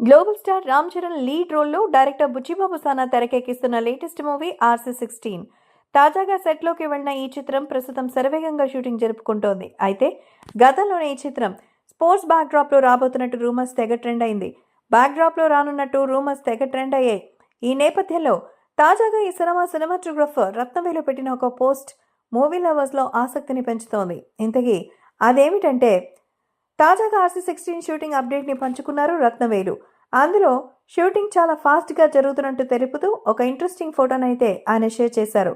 Global star Ram Charan lead రోల్లో director Buchibabu సానా తెరకెక్కిస్తున్న latest movie RC16. తాజాగా సెట్లోకి వెళ్లిన ఈ చిత్రం ప్రస్తుతం శరవేగంగా షూటింగ్ జరుపుకుంటోంది. అయితే గతంలోనే ఈ చిత్రం స్పోర్ట్స్ బ్యాక్డ్రాప్లో రాబోతున్నట్టు రూమర్స్ తెగ ట్రెండ్ అయింది. బ్యాక్డ్రాప్లో రానున్నట్టు రూమర్స్ తెగ ట్రెండ్ అయ్యాయి. ఈ నేపథ్యంలో తాజాగా ఈ సినిమాటోగ్రఫర్ రత్నవేలు పెట్టిన ఒక పోస్ట్ మూవీ లవర్స్లో ఆసక్తిని పెంచుతోంది. ఇంతకీ అదేమిటంటే తాజాగా RC16 షూటింగ్ అప్డేట్ని పంచుకున్నారు రత్నవేలు. అందులో షూటింగ్ చాలా ఫాస్ట్గా జరుగుతున్నట్టు తెలుపుతూ ఒక ఇంట్రెస్టింగ్ ఫోటోనైతే ఆయన షేర్ చేశారు.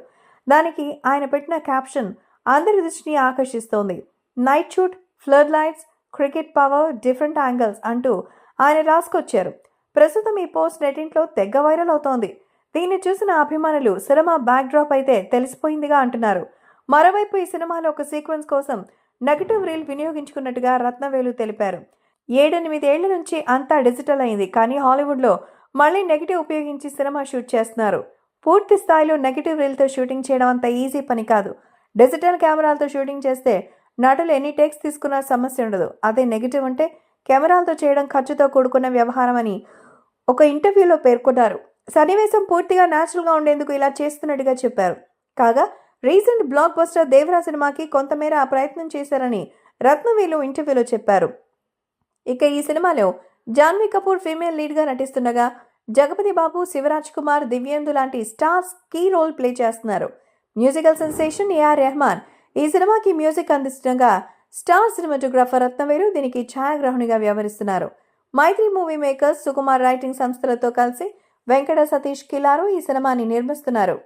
దానికి ఆయన పెట్టిన క్యాప్షన్ అందరి దృష్టిని ఆకర్షిస్తోంది. Night shoot, flood lights, cricket power, different angles అంటూ ఆయన రాసుకొచ్చారు. ప్రస్తుతం ఈ పోస్ట్ నెట్టింట్లో తెగ వైరల్ అవుతోంది. దీన్ని చూసిన అభిమానులు సినిమా బ్యాక్డ్రాప్ అయితే తెలిసిపోయిందిగా అంటున్నారు. మరోవైపు ఈ సినిమాలో ఒక సీక్వెన్స్ కోసం నెగటివ్ రీల్ వినియోగించుకున్నట్టుగా రత్నవేలు తెలిపారు. 7-8 ఏళ్ల నుంచి అంతా డిజిటల్ అయింది, కానీ హాలీవుడ్లో మళ్ళీ నెగటివ్ ఉపయోగించి సినిమా షూట్ చేస్తున్నారు. పూర్తి స్థాయిలో నెగటివ్ రీల్తో షూటింగ్ చేయడం అంత ఈజీ పని కాదు. డిజిటల్ కెమెరాలతో షూటింగ్ చేస్తే నటులు ఎన్ని టేక్స్ తీసుకున్నా సమస్య ఉండదు. అదే నెగటివ్ అంటే కెమెరాలతో చేయడం ఖర్చుతో కూడుకున్న వ్యవహారం అని ఒక ఇంటర్వ్యూలో పేర్కొన్నారు. సన్నివేశం పూర్తిగా న్యాచురల్గా ఉండేందుకు ఇలా చేస్తున్నట్టుగా చెప్పారు. కాగా రీసెంట్ బ్లాక్ బస్టర్ దేవరా సినిమాకి కొంతమేర ఆ ప్రయత్నం చేశారని రత్నవేలు ఇంటర్వ్యూలో చెప్పారు. ఇక ఈ సినిమాలో జాన్వీ కపూర్ ఫీమేల్ లీడ్గా నటిస్తుండగా జగపతి బాబు, శివరాజ్ కుమార్, దివ్యేందు లాంటి స్టార్స్ కీ రోల్ ప్లే చేస్తున్నారు. మ్యూజికల్ సెన్సేషన్ AR రెహమాన్ ఈ సినిమాకి మ్యూజిక్ అందిస్తుండగా స్టార్ సినిమాటోగ్రఫర్ రత్నవేలు దీనికి ఛాయాగ్రాహునిగా వ్యవహరిస్తున్నారు. మైత్రి మూవీ మేకర్స్, సుకుమార్ రైటింగ్ సంస్థలతో కలిసి వెంకట సతీష్ కిలారు ఈ సినిమాని నిర్మిస్తున్నారు.